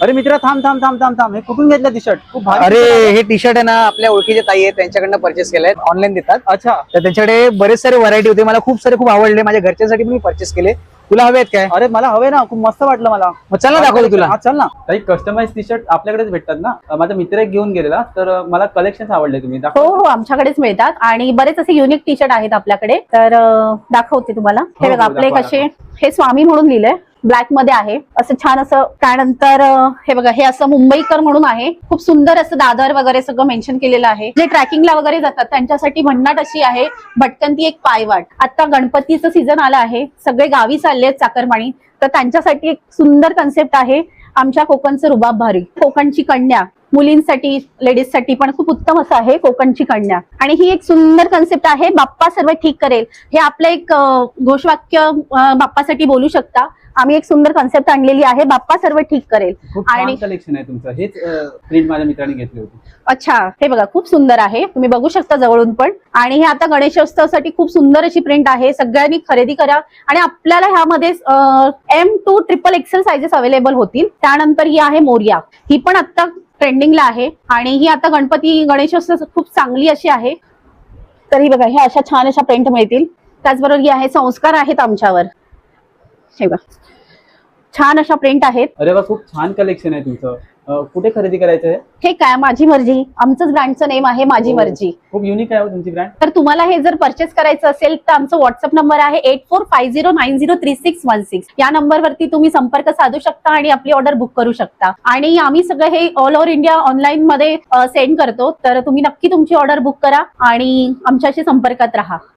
अरे मित्रा थांब थांब थांब थांब थांब, हे कुठून घेतलं टी शर्ट? खूप भारी अरे दिसत आहे. हे टी शर्ट आहे ना, आपल्या ओळखीचे ताई आहेत त्यांच्याकडनं परचेस केलंय, ऑनलाईन देतात. अच्छा, तर त्यांच्याकडे बरेच सारे व्हरायटी होते, मला खूप सारे खूप आवडले, माझ्या घरच्यासाठी मी परचेस केले. तुला हवे आहेत काय? अरे मला हवे ना, खूप मस्त वाटलं मला. मग चल ना दाखवतो तुला. हा चल ना. काही कस्टमाइज टी शर्ट आपल्याकडेच भेटतात ना? माझा मित्र एक घेऊन गेलेला, तर मला कलेक्शन आवडले. तुम्ही हो दाखवा. हो, आमच्याकडेच मिळतात आणि बरेच असे युनिक टी शर्ट आहेत आपल्याकडे. तर दाखवते तुम्हाला. हे हो, बघा हो, आपले दाखवा, कसे, हे स्वामी म्हणून लिहिलंय, ब्लॅक मध्ये आहे असं छान असं. त्यानंतर हे बघा, हे असं मुंबईकर म्हणून आहे, खूप सुंदर असं दादर वगैरे सगळं मेन्शन केलेलं आहे. जे ट्रॅकिंगला वगैरे जातात त्यांच्यासाठी भन्नाट अशी आहे भटकंती एक पायवाट. आता गणपतीचं सीझन आलं आहे, सगळे गावी चालले आहेत चाकरमानी, तर त्यांच्यासाठी एक सुंदर कन्सेप्ट आहे आमच्या कोकणचं रुबाब भारी. कोकणची कन्या मुलींसाठी, लेडीजसाठी पण खूप उत्तम असं आहे कोकणची कन्या. आणि ही एक सुंदर कन्सेप्ट आहे, बाप्पा सर्व ठीक करेल. हे आपलं एक घोषवाक्य बाप्पासाठी बोलू शकता. आम्ही एक सुंदर कन्सेप्ट आणलेली आहे, बाप्पा सर्व ठीक करेल. खूप छान आणि कलेक्शन आहे तुमचं. हेच प्रिंट माझ्या मित्राने घेतली होती. अच्छा, हे बघा खूप सुंदर आहे, तुम्ही बघू शकता जवळून पण. आणि हे आता गणेशोत्सवासाठी खूप सुंदर अशी प्रिंट आहे, सगळ्यांनी खरेदी करा. आणि आपल्याला ह्यामध्ये M2 XXL साइजेस अवेलेबल होतील. त्यानंतर ही आहे मोरिया, ही पण आता ट्रेंडिंगला आहे आणि ही आता गणपती गणेशोत्सव खूप चांगली अशी आहे. तर ही बघा, ह्या अशा छान अशा प्रिंट मिळतील. त्याचबरोबर ही आहे संस्कार आहेत आमच्यावर, हे बघा छान अशा प्रिंट आहेत. अरे वा, खूप छान कलेक्शन आहे तुमचं. कुठे खरेदी करायचं आहे? हे काय माझी मर्जी, आमचंच ब्रँडचं नेम आहे माझी हो. मर्जी. खूप युनिक आहे हो तुमची ब्रँड. तर तुम्हाला हे जर परचेस करायचं असेल तर आमचा व्हॉट्सअप नंबर आहे 8450903616. या नंबरवरती तुम्ही संपर्क साधू शकता आणि आपली ऑर्डर बुक करू शकता. आणि आम्ही सगळं हे ऑल ओव्हर इंडिया ऑनलाईन मध्ये सेंड करतो, तर तुम्ही नक्की तुमची ऑर्डर बुक करा आणि आमच्याशी संपर्कात राहा.